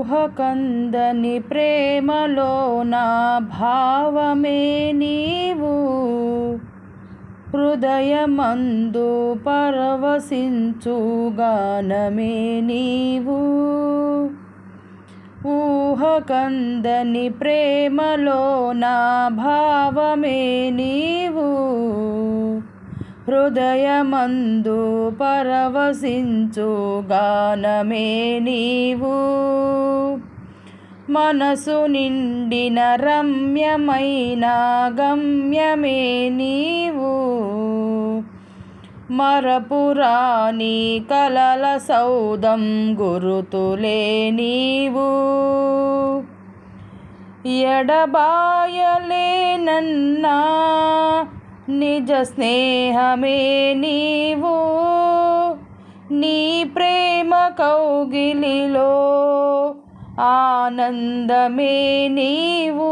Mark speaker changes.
Speaker 1: ఊహకందని ప్రేమలో నా భావమే నీవు, హృదయమందు పరవశించు గానమే నీవు. ఊహకందని ప్రేమలో నా భావమే నీవు, హృదయమందు పరవశించు గానమే నీవు. మనసు నిండిన రమ్యమైన గమ్యమే నీవు, మరపురాని కలల సౌధం గురుతులే నీవు. ఎడబాయలేనన్నా నిజ స్నేహమే నీవు, నీ ప్రేమ కౌగిలిలో ఆనందమే నీవు.